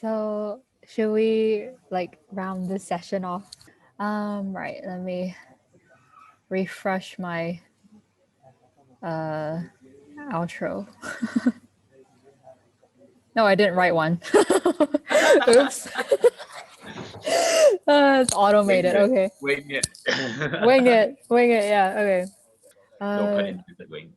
So should we like round this session off? Right, let me refresh my outro. No, I didn't write one. Oops. It's automated. Okay. Wing it. Wing it. Wing it. Yeah. Okay. No pun intended, wing.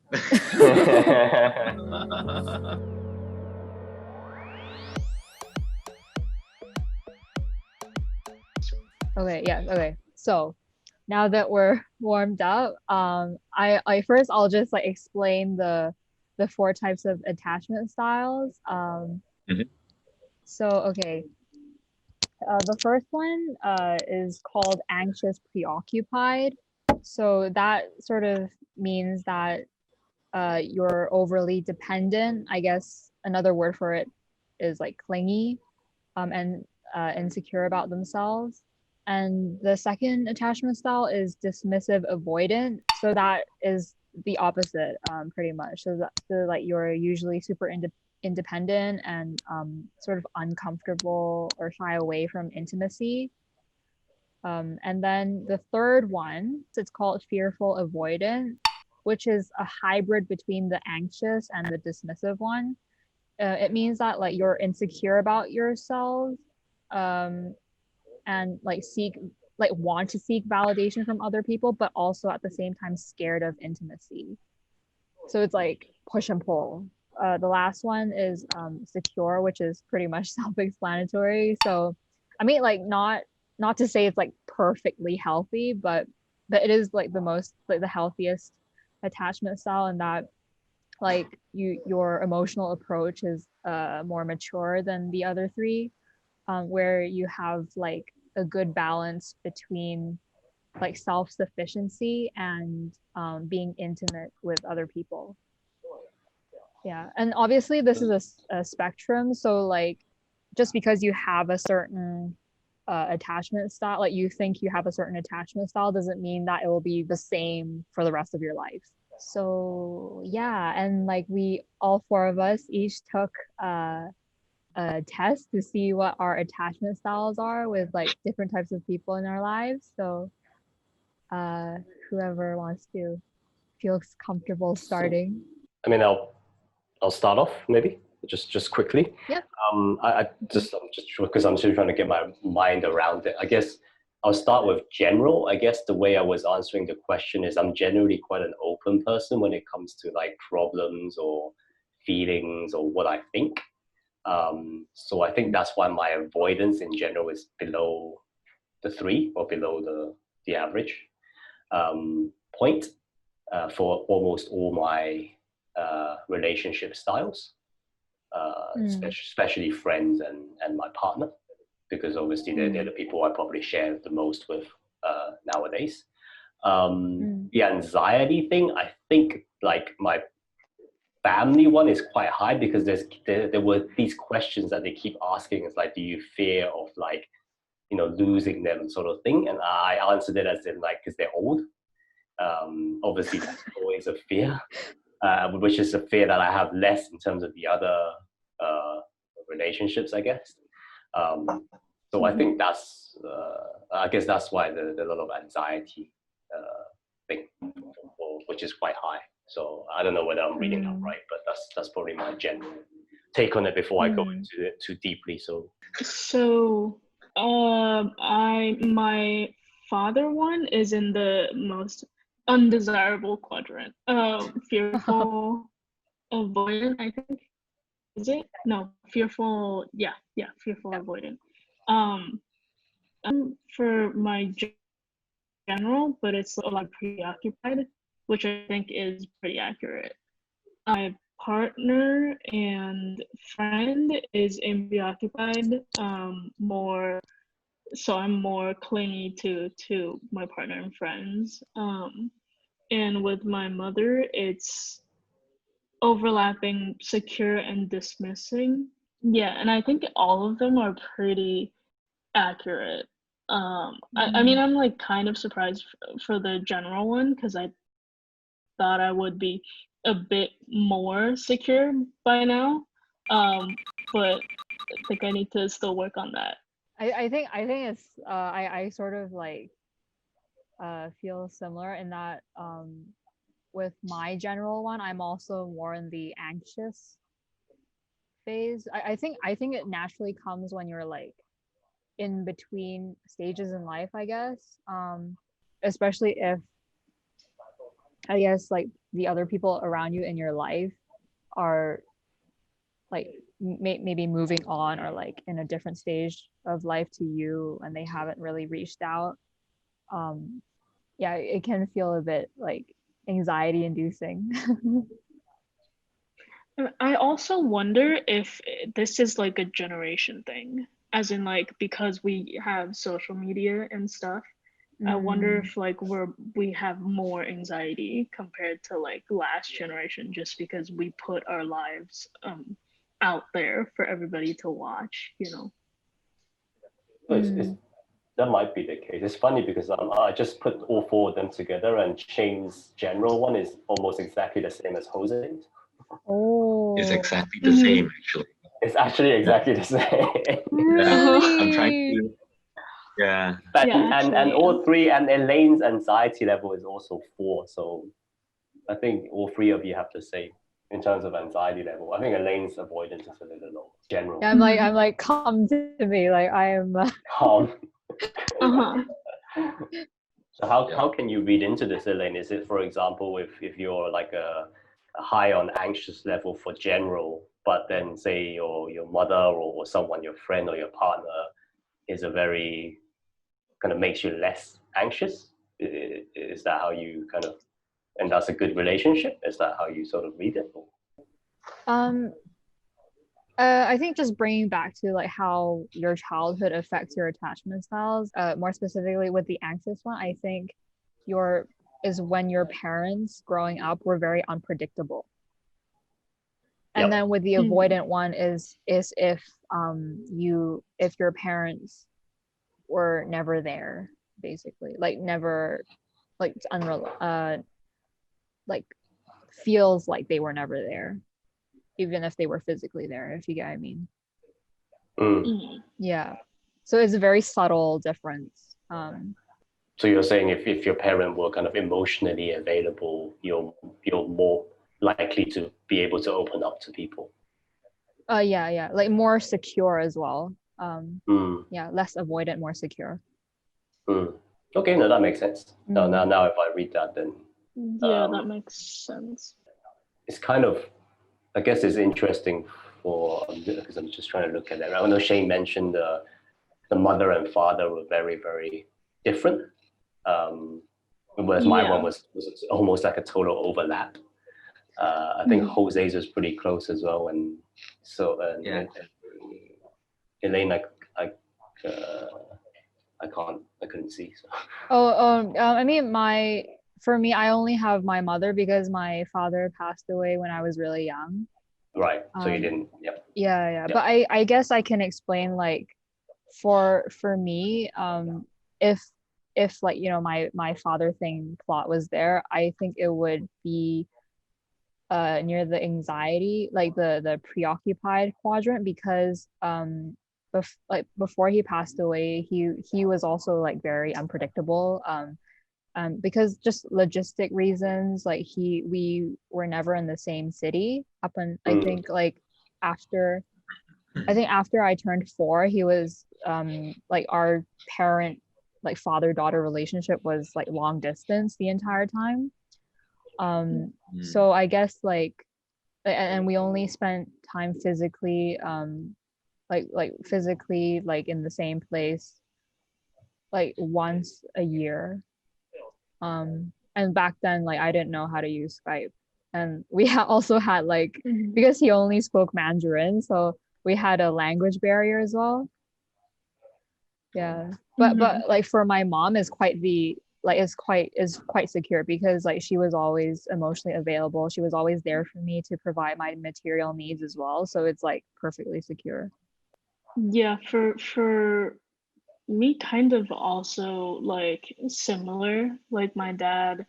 Okay. Yeah. Okay. So now that we're warmed up, I first I'll just like explain the four types of attachment styles. Mhm. So okay, the first one is called anxious preoccupied. So that sort of means that you're overly dependent. I guess another word for it is like clingy, and insecure about themselves. And the second attachment style is dismissive avoidant. So that is the opposite, pretty much. So like you're usually super independent and sort of uncomfortable or shy away from intimacy. And then the third one, it's called fearful avoidant, which is a hybrid between the anxious and the dismissive one. It means that like you're insecure about yourself, um, and like want to seek validation from other people, but also at the same time scared of intimacy. So it's like push and pull. The last one is secure, which is pretty much self-explanatory. So, I mean, like not to say it's like perfectly healthy, but it is like the most like the healthiest attachment style, and that like your emotional approach is more mature than the other three, where you have like a good balance between like self-sufficiency and being intimate with other people. Yeah, and obviously this is a spectrum, so like just because you have a certain attachment style, like you think you have a certain attachment style, doesn't mean that it will be the same for the rest of your life. So yeah, and like we all four of us each took a test to see what our attachment styles are with like different types of people in our lives. So uh whoever wants to feels comfortable starting. I mean, I'll start off maybe just quickly. Yep. I'm just because I'm still trying to get my mind around it. I guess I'll start with general. I guess the way I was answering the question is I'm generally quite an open person when it comes to like problems or feelings or what I think. So I think that's why my avoidance in general is below the 3 or below the average point for almost all my relationship styles, especially friends and my partner, because obviously they're the people I probably share the most with nowadays. The anxiety thing, I think like my family one is quite high because there were these questions that they keep asking. It's like, do you fear of like, losing them sort of thing? And I answered it as in like, because they're old. Obviously that's always a fear, which is a fear that I have less in terms of the other relationships, I guess. So I think I guess that's why the level of anxiety thing, which is quite high. So I don't know whether I'm reading that right, but that's probably my general take on it before I go into it too deeply. So my father one is in the most undesirable quadrant. Fearful avoidant, I think. Is it? No, fearful. Yeah, fearful avoidant. For my general, but it's a lot preoccupied, which I think is pretty accurate. My partner and friend is in preoccupied, more. So I'm more clingy to my partner and friends. And with my mother, it's overlapping secure and dismissing. Yeah, and I think all of them are pretty accurate. I mean, I'm like kind of surprised for the general one because I thought I would be a bit more secure by now. But think I need to still work on that. I think it's I sort of like feel similar in that with my general one, I'm also more in the anxious phase. I think it naturally comes when you're like in between stages in life, I guess. Especially if I guess like the other people around you in your life are like maybe moving on or like in a different stage of life to you and they haven't really reached out. Yeah, it can feel a bit like anxiety inducing. I also wonder if this is like a generation thing, as in like because we have social media and stuff. I wonder if like we have more anxiety compared to like last generation just because we put our lives out there for everybody to watch, you know. That might be the case. It's funny because I just put all four of them together, and Shane's general one is almost exactly the same as Jose's. Oh, It's exactly the same, actually. It's actually exactly the same. Really? I'm trying to. Yeah. And all three, and Elaine's anxiety level is also 4. So I think all three of you have the same in terms of anxiety level. I think Elaine's avoidance is a little low. General. Yeah, I'm like, come to me. Like I am calm. Uh-huh. So how can you read into this, Elaine? Is it, for example, if you're like a high on anxious level for general, but then say your mother or someone, your friend or your partner, is a very kind of makes you less anxious? Is that how you kind of, and that's a good relationship? Is that how you sort of read it? I think just bringing back to like how your childhood affects your attachment styles, more specifically with the anxious one, I think is when your parents growing up were very unpredictable. And then with the avoidant one is if if your parents were never there, basically, like never, like like feels like they were never there, even if they were physically there, if you get what I mean. Yeah, so it's a very subtle difference. So you're saying if your parent were kind of emotionally available, you're more likely to be able to open up to people. Yeah, like more secure as well. Yeah, less avoidant, more secure. Okay, no, that makes sense. Now if I read that, then that makes sense. It's kind of, I guess it's interesting because I'm just trying to look at it. I know Shane mentioned the mother and father were very, very different. Whereas my one was almost like a total overlap. I think Jose's was pretty close as well, and so Elaine, I couldn't see. So. I mean, for me, I only have my mother because my father passed away when I was really young. Right. So you didn't. Yep. Yeah. Yep. But I guess I can explain like for me, if like, you know, my father thing plot was there, I think it would be near the anxiety, like the preoccupied quadrant, because before he passed away, he was also like very unpredictable, because just logistic reasons, like we were never in the same city up and I think like after I turned 4, he was like our parent, like father-daughter relationship was like long distance the entire time. So I guess like, and we only spent time physically, like physically like in the same place like once a year. And back then, like I didn't know how to use Skype, and we also had like because he only spoke Mandarin, so we had a language barrier as well. Yeah, but like for my mom is quite secure because like she was always emotionally available. She was always there for me to provide my material needs as well. So it's like perfectly secure. Yeah, for me, kind of also like similar. Like my dad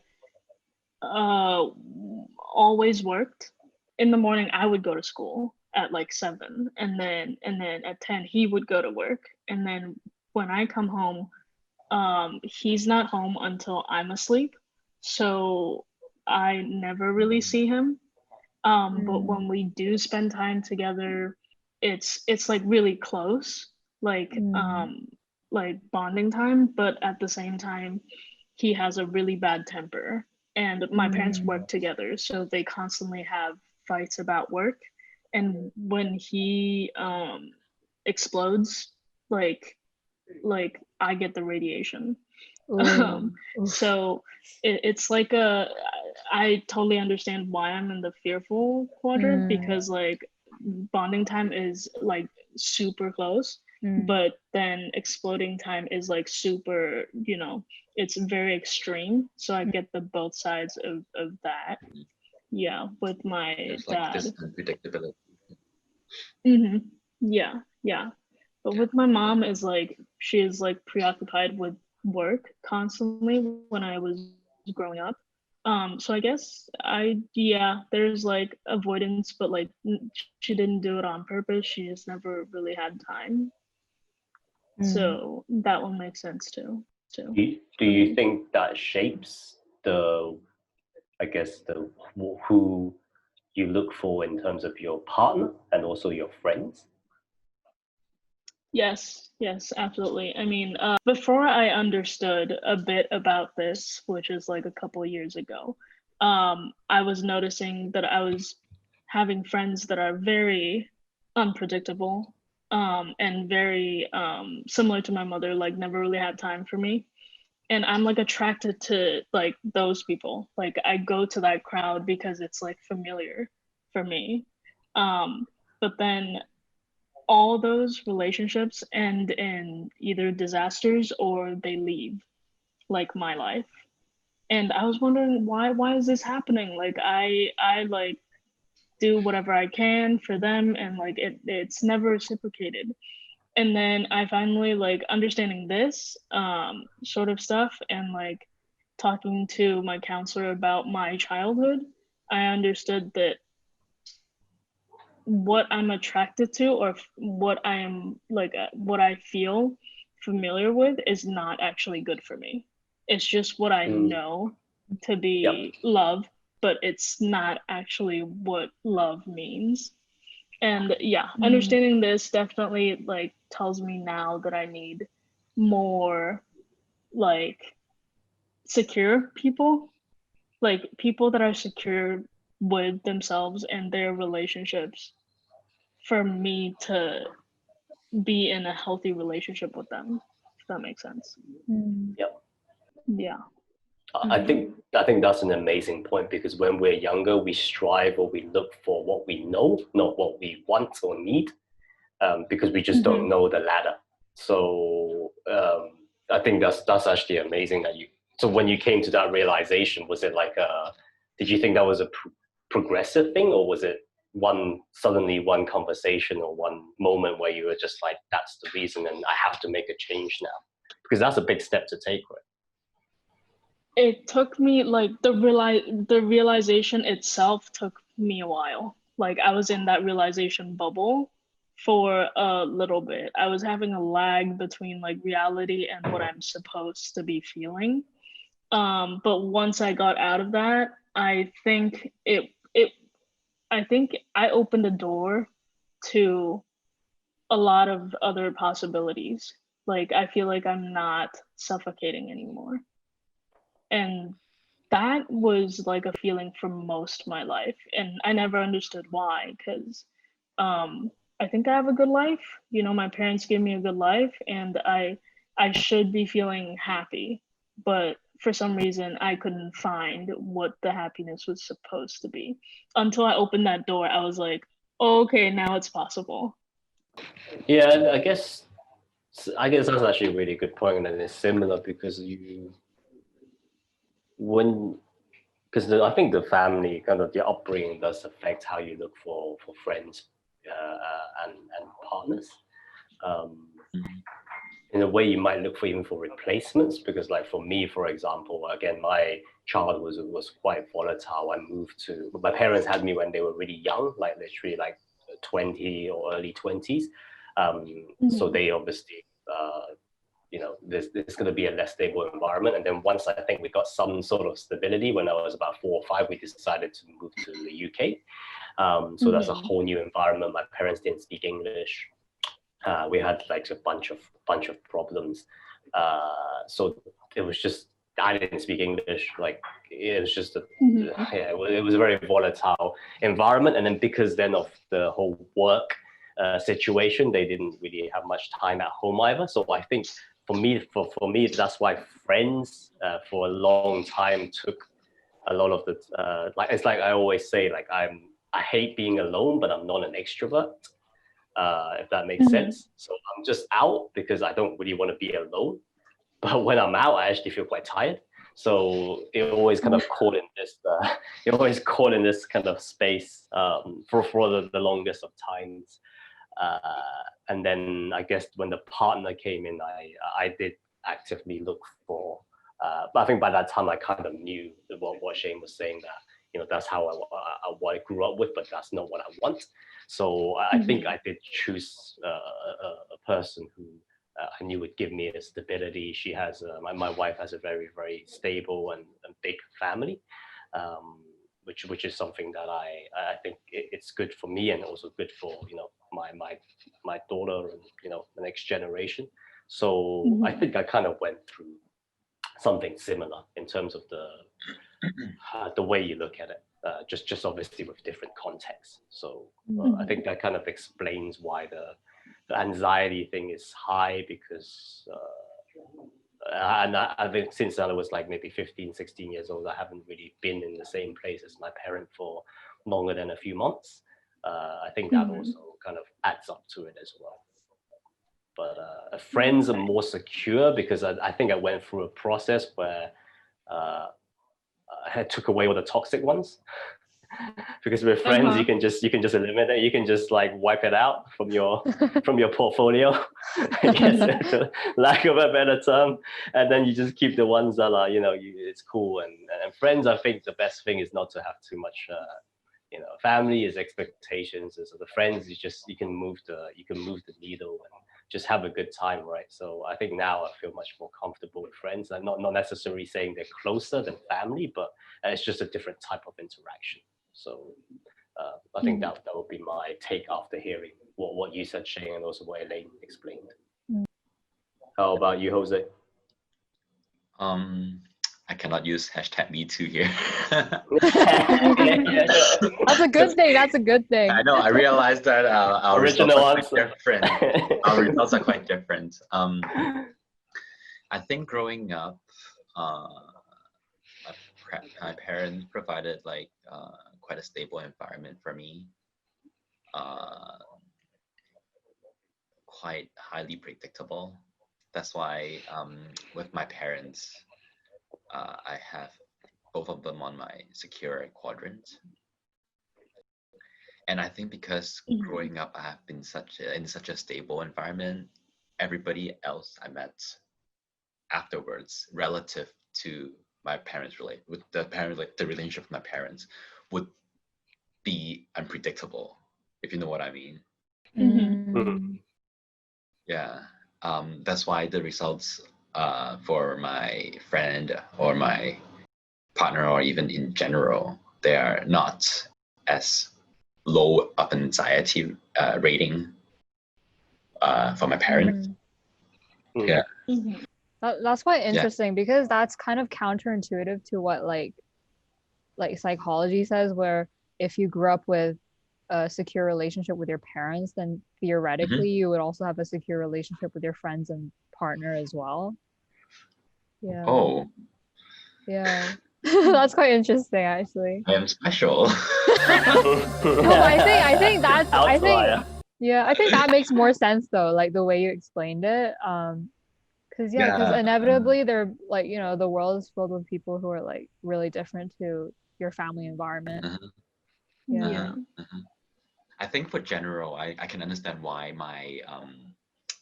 always worked. In the morning I would go to school at like 7, and then at 10 he would go to work, and then when I come home, he's not home until I'm asleep, so I never really see him. But when we do spend time together, it's like really close, like bonding time, but at the same time he has a really bad temper, and my parents work together, so they constantly have fights about work. And when he explodes, like I get the radiation. So it's like I totally understand why I'm in the fearful quadrant, because like bonding time is like super close, but then exploding time is like super, it's very extreme. So I get the both sides of that. Yeah, with my There's like dad. this unpredictability. Yeah. But with my mom, is like she is like preoccupied with work constantly when I was growing up. So I guess there's like avoidance, but like she didn't do it on purpose. She just never really had time. So that one makes sense too. Do you think that shapes the, I guess, the who you look for in terms of your partner and also your friends? Yes, absolutely. I mean, before I understood a bit about this, which is like a couple of years ago, I was noticing that I was having friends that are very unpredictable, and very similar to my mother, like never really had time for me. And I'm like attracted to like those people. Like I go to that crowd because it's like familiar for me. But then all those relationships end in either disasters or they leave, like my life. And I was wondering why is this happening? Like I like do whatever I can for them, and like it's never reciprocated. And then I finally like understanding this sort of stuff, and like talking to my counselor about my childhood, I understood that what I'm attracted to, or what I am like what I feel familiar with, is not actually good for me. It's just what I know to be love, but it's not actually what love means. And yeah, understanding this definitely like tells me now that I need more like secure people, like people that are secure with themselves and their relationships, for me to be in a healthy relationship with them, if that makes sense. Yep. Yeah. I think that's an amazing point, because when we're younger, we strive or we look for what we know, not what we want or need, because we just don't know the ladder. So I think that's actually amazing that you. So when you came to that realization, was it like did you think that was a progressive thing, or was it suddenly one conversation or one moment where you were just like, that's the reason, and I have to make a change now? Because that's a big step to take, right? It took me like the realization itself took me a while. Like I was in that realization bubble for a little bit. I was having a lag between like reality and what I'm supposed to be feeling. But once I got out of that, I think I opened the door to a lot of other possibilities. Like I feel like I'm not suffocating anymore. And that was like a feeling for most of my life. And I never understood why, because I think I have a good life. My parents gave me a good life, and I should be feeling happy. But for some reason, I couldn't find what the happiness was supposed to be. Until I opened that door, I was like, oh, okay, now it's possible. Yeah, I guess that's actually a really good point, and it's similar because I think the family, kind of the upbringing, does affect how you look for friends and partners. In a way, you might look for even for replacements, because like for me, for example, again, my childhood was quite volatile. My parents had me when they were really young, like literally like 20 or early 20s. So they obviously, there's going to be a less stable environment. And then once I think we got some sort of stability, when I was about 4 or 5, we decided to move to the UK. So that's a whole new environment. My parents didn't speak English. We had like a bunch of problems. So it was just, I didn't speak English. Like it was just it was a very volatile environment. And then because then of the whole work situation, they didn't really have much time at home either. So I think for me, that's why friends for a long time took a lot of the it's like I always say, like I hate being alone, but I'm not an extrovert. If that makes sense. So I'm just out because I don't really want to be alone. But when I'm out, I actually feel quite tired. So it always kind of caught in this. It always caught in this kind of space for the longest of times. And then I guess when the partner came in, I did actively look for. But I think by that time I kind of knew what Shane was saying, that that's how what I grew up with, but that's not what I want. So I think I did choose a person who I knew would give me a stability. She has my wife has a very, very stable and big family, which is something that I think it's good for me and also good for my daughter and the next generation. So I think I kind of went through something similar in terms of the way you look at it. Just obviously with different contexts. So I think that kind of explains why the anxiety thing is high, because and I think since I was like maybe 15, 16 years old, I haven't really been in the same place as my parent for longer than a few months. I think that also kind of adds up to it as well. But friends are more secure because I think I went through a process where I took away all the toxic ones. Because with friends, you can just eliminate, you can just like wipe it out from your portfolio, I guess, for lack of a better term, and then you just keep the ones that are it's cool. And friends, I think the best thing is not to have too much. Family is expectations, and so the friends is just you can move the needle and just have a good time, right? So I think now I feel much more comfortable with friends. I'm not necessarily saying they're closer than family, but it's just a different type of interaction. So I think that would be my take after hearing what you said, Shane, and also what Elaine explained. How about you, Jose? I cannot use #MeToo here. That's a good thing. That's a good thing. I know. I realized that our Original results are quite different. Our results are quite different. I think growing up, my parents provided like quite a stable environment for me. Quite highly predictable. That's why with my parents, I have both of them on my secure quadrant. And I think because growing up, I have been in such a stable environment, everybody else I met afterwards, relative to my parents, the relationship with my parents, would be unpredictable, if you know what I mean. Yeah. That's why the results for my friend or my partner, or even in general, they are not as low of anxiety rating for my parents. Yeah. That's quite interesting, because that's kind of counterintuitive to what like psychology says, where if you grew up with a secure relationship with your parents, then theoretically you would also have a secure relationship with your friends and partner as well. Yeah. Oh. Yeah. That's quite interesting, actually. I am special. No, I think that makes more sense though, like the way you explained it. Because inevitably they're like, the world is filled with people who are like really different to your family environment. I think for general, I can understand why my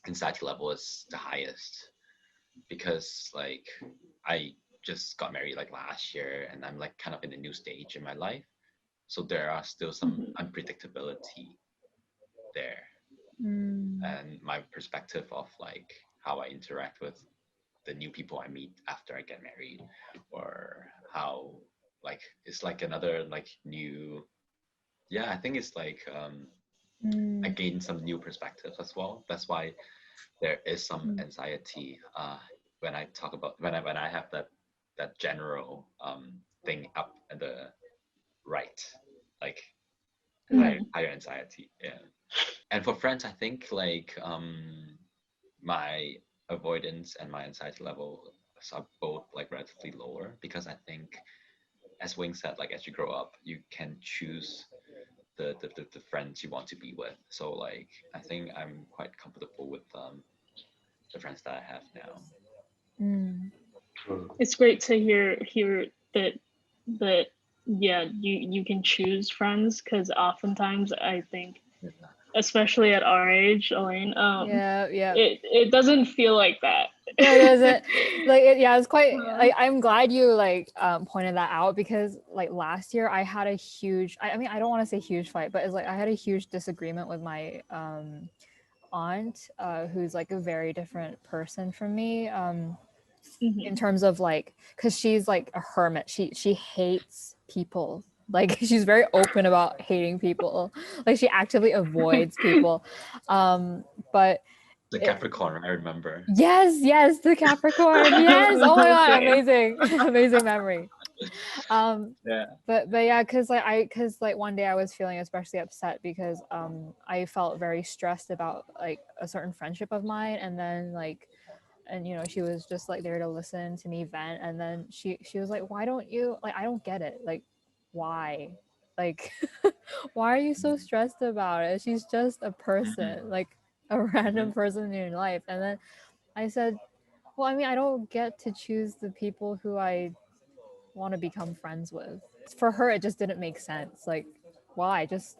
anxiety level is the highest, because like I just got married like last year, and I'm like kind of in a new stage in my life, so there are still some unpredictability there, Mm. and my perspective of like how I interact with the new people I meet after I get married, or how like it's like another like new, yeah, I think it's like I gain some new perspectives as well. That's why there is some anxiety when I talk about when I have that general thing up at the right, like higher anxiety. Yeah. And for friends, I think like my avoidance and my anxiety level are both like relatively lower, because I think, as Wing said, like as you grow up, you can choose the friends you want to be with. So like I think I'm quite comfortable with the friends that I have now. It's great to hear that that yeah, you can choose friends, because oftentimes I think, especially at our age, Elaine, Yeah. it doesn't feel like that. No, it doesn't. It's quite like, I'm glad you like pointed that out, because like last year I had a huge, I mean, I don't want to say huge fight, but it's like I had a huge disagreement with my aunt, who's like a very different person from me, in terms of like, because she's like a hermit. She hates people. Like she's very open about hating people. Like she actively avoids people. But The Capricorn, I remember. yes, the Capricorn. Yes. Oh my god, amazing, amazing memory. Yeah. But yeah, because like one day I was feeling especially upset because I felt very stressed about like a certain friendship of mine, and then like, and you know, she was just like there to listen to me vent, and then she was like, why don't you, like, I don't get it, like why, like why are you so stressed about it? She's just a person, like a random person in your life. And then I said, well, I mean, I don't get to choose the people who I want to become friends with. For her it just didn't make sense. Like why, just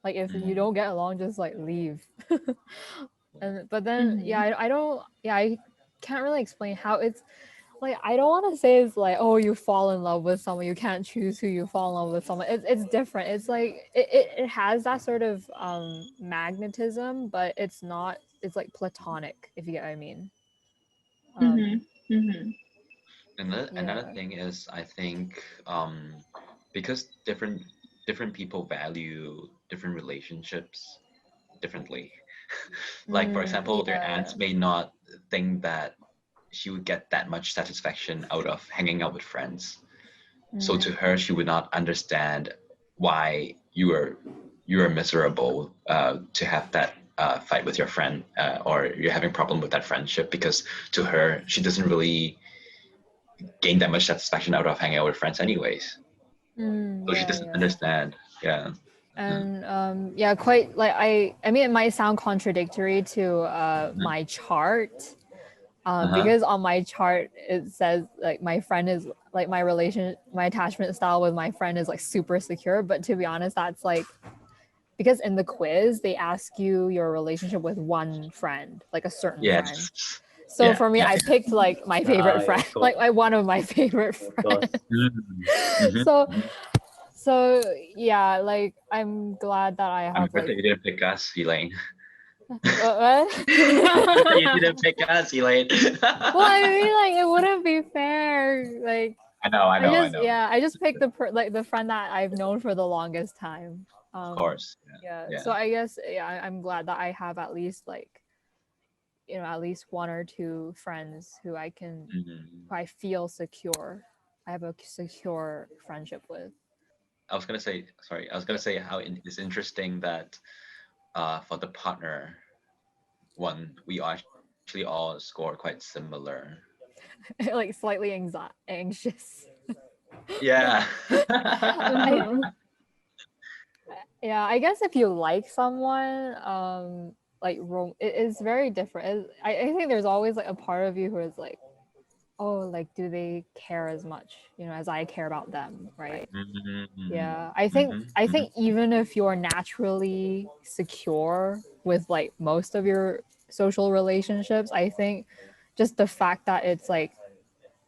like if you don't get along, just like leave. And but then I don't, I can't really explain how it's like, I don't want to say it's like, oh, you fall in love with someone, you can't choose who you fall in love with someone. It's different. It's like it has that sort of magnetism, but it's not, it's like platonic, if you get what I mean. Another thing is, I think because different people value different relationships differently. Like for example, their aunt may not think that she would get that much satisfaction out of hanging out with friends. So to her, she would not understand why you are miserable to have that fight with your friend, or you're having a problem with that friendship, because to her, she doesn't really gain that much satisfaction out of hanging out with friends anyways. So she doesn't understand. Yeah. And quite like, I mean, it might sound contradictory to my chart, because on my chart it says like my friend is like, my attachment style with my friend is like super secure. But to be honest, that's like, because in the quiz they ask you your relationship with one friend, like a certain friend. So for me, I picked like my favorite friend, like one of my favorite friends. So yeah, like I'm glad that I have. I'm glad that you didn't pick us, Elaine. What? You didn't pick us, Elaine. Well, I mean, like it wouldn't be fair. Like I know. Yeah, I just picked the friend that I've known for the longest time. Of course. Yeah. So I guess I'm glad that I have at least like, you know, at least one or two friends who I can, who I feel secure. I have a secure friendship with. I was gonna say how it's interesting that for the partner one, we actually all score quite similar. Like slightly anxious. Yeah. Yeah, I guess if you like someone, like it is very different. I think there's always like a part of you who is like, oh, like do they care as much, you know, as I care about them, right? Yeah, I think even if you're naturally secure with like most of your social relationships, I think just the fact that it's like,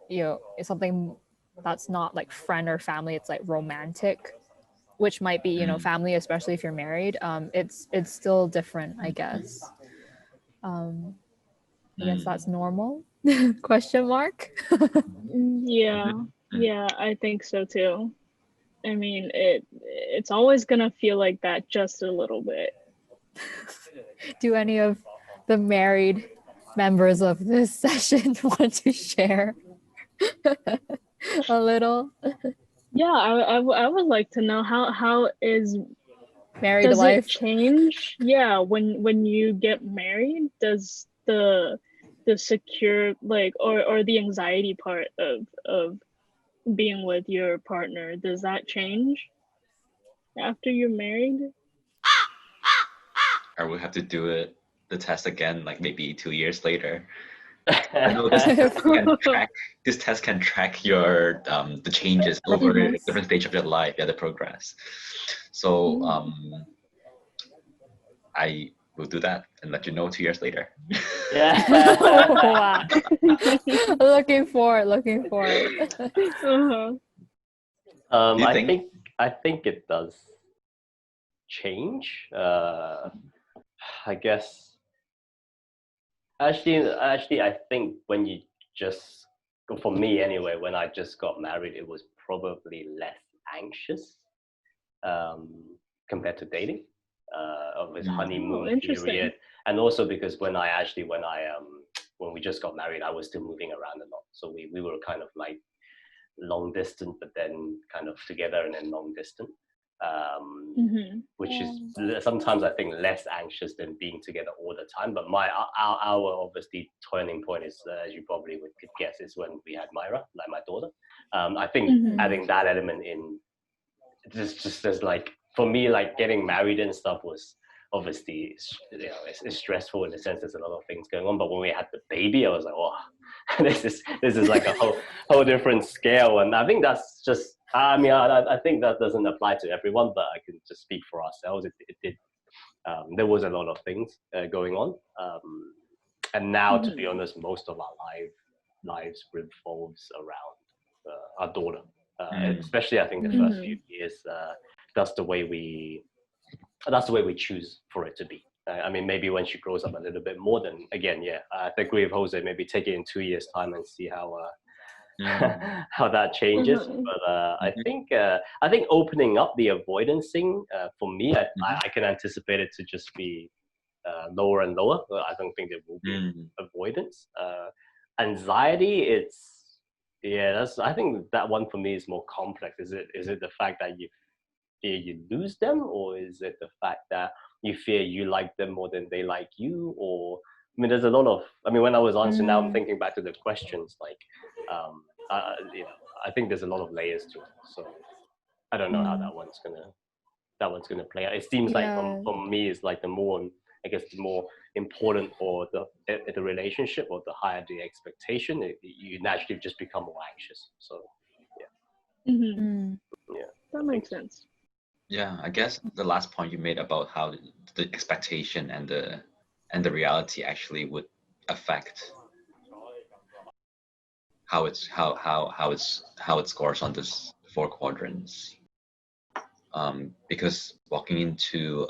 you know, it's something that's not like friend or family, it's like romantic. which might be, you know, family, especially if you're married, it's still different, I guess. I guess that's normal. Question mark. Yeah, I think so too. I mean, it's always gonna feel like that just a little bit. Do any of the married members of this session want to share a little? Yeah, I would like to know how is Married does life. it change? Yeah, when you get married, does the secure like or the anxiety part of being with your partner, does that change after you're married? Or we'll have to do the test again, like maybe 2 years later. I know this test can track your the changes over a different stage of your life, the progress. So I will do that and let you know 2 years later. Yeah. Wow. Looking forward. I think it does change. I guess actually I think when you just, for me anyway, when I just got married, it was probably less anxious compared to dating of his honeymoon period, and also because when we just got married, I was still moving around a lot, so we were kind of like long distance, but then kind of together and then long distance, which is sometimes I think less anxious than being together all the time. But our obviously turning point is, as you probably could guess, is when we had Myra, like my daughter. I think adding that element in, just as like, for me, like getting married and stuff was obviously, you know, it's stressful in the sense there's a lot of things going on. But when we had the baby, I was like, oh, this is like a whole different scale. And I think that's just, I mean, I think that doesn't apply to everyone, but I can just speak for ourselves. It did. There was a lot of things going on, and now, to be honest, most of our lives revolves around our daughter. Especially, I think the first few years, that's the way we choose for it to be. I mean, maybe when she grows up a little bit more, then again, yeah, I agree with Jose. Maybe take it in 2 years' time and see how how that changes. But I think opening up the avoidance thing, for me, I can anticipate it to just be lower and lower. I don't think there will be avoidance. Anxiety, I think that one for me is more complex. Is it the fact that you fear you lose them, or is it the fact that you fear you like them more than they like you? Or, I mean, there's a lot of, I mean, when I was answering, now I'm thinking back to the questions, like, you know, I think there's a lot of layers to it. So I don't know how that one's gonna play out. It seems like for me, it's like the more important for the relationship, or the higher the expectation, you naturally just become more anxious. So yeah, that makes sense. Yeah, I guess the last point you made about how the expectation and the reality actually would affect how it scores on this 4 quadrants. Because walking into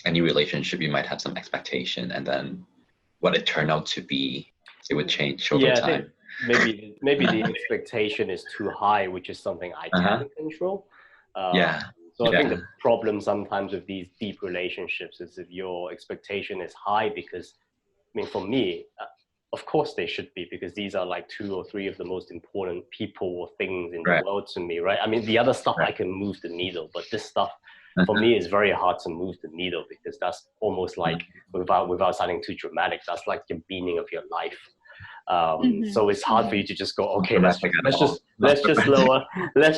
any relationship, you might have some expectation, and then what it turned out to be, it would change over time. Maybe the expectation is too high, which is something I can't control. So I think the problem sometimes with these deep relationships is if your expectation is high, because, I mean, for me, of course they should be, because these are like 2 or 3 of the most important people or things in the world to me, right? I mean, the other stuff I can move the needle, but this stuff for me is very hard to move the needle, because that's almost like, without sounding too dramatic, that's like the meaning of your life. So it's hard for you to just go, okay, let's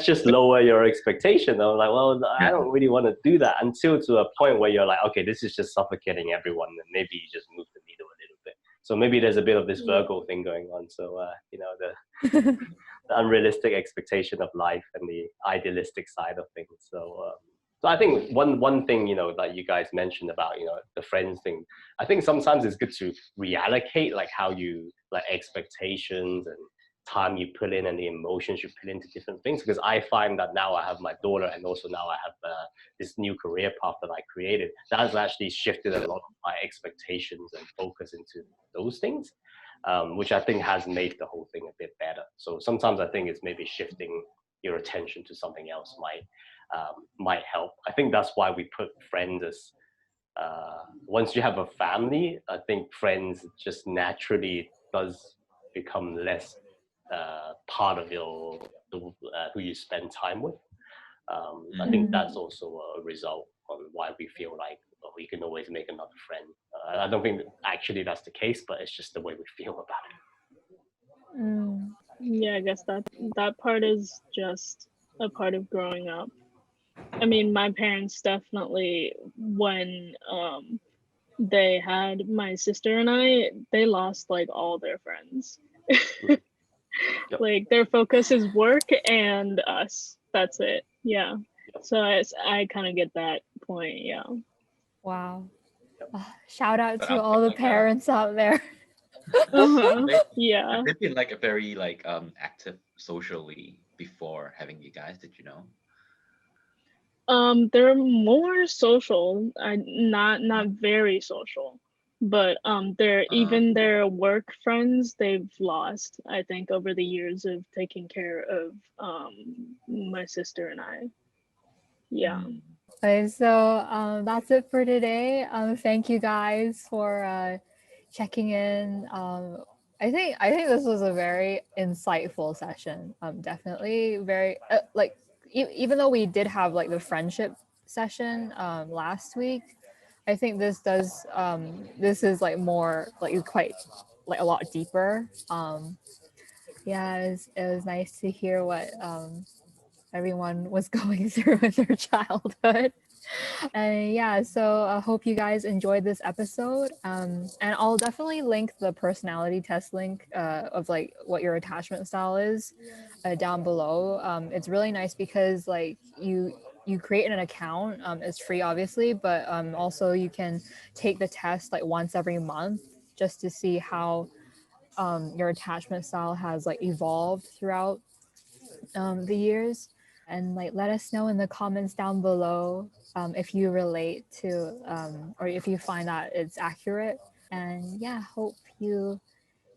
just lower your expectation. I was like, well, I don't really want to do that, until to a point where you're like, okay, this is just suffocating everyone, and maybe you just move the needle a little bit. So maybe there's a bit of this Virgo thing going on. So you know, the unrealistic expectation of life and the idealistic side of things. So I think one thing, you know, that you guys mentioned about, you know, the friends thing, I think sometimes it's good to reallocate, like, how you, like, expectations time you put in and the emotions you put into different things. Because I find that now I have my daughter, and also now I have this new career path that I created, that has actually shifted a lot of my expectations and focus into those things, which I think has made the whole thing a bit better. So sometimes I think it's maybe shifting your attention to something else might help. I think that's why we put friends as once you have a family, I think friends just naturally does become less part of your who you spend time with. I think that's also a result on why we feel like we can always make another friend. I don't think actually that's the case, but it's just the way we feel about it. Yeah, I guess that part is just a part of growing up. I mean, my parents definitely, when they had my sister and I, they lost like all their friends. Yep. Like their focus is work and us. That's it. Yeah. Yep. So I kind of get that point. Yeah. Wow. Shout out But to I've all been the like parents out there. Yeah. they've been like a very like active socially before having you guys. Did you know? They're more social. Not very social, but they're even their work friends they've lost. I think over the years of taking care of my sister and I. Yeah. Okay, so that's it for today. Thank you guys for checking in. I think this was a very insightful session. Definitely very like even though we did have like the friendship session last week, I think this is like more like quite like a lot deeper. Yeah, it was nice to hear what everyone was going through in their childhood. And yeah, so I hope you guys enjoyed this episode. And I'll definitely link the personality test link of like what your attachment style is down below. It's really nice because like you create an account. It's free, obviously, but also you can take the test like once every month just to see how your attachment style has like evolved throughout the years. And like let us know in the comments down below if you relate to or if you find that it's accurate. And yeah, hope you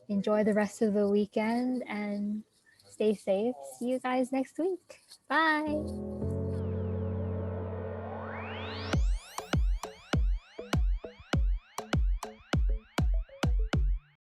enjoy the rest of the weekend and stay safe. See you guys next week. Bye.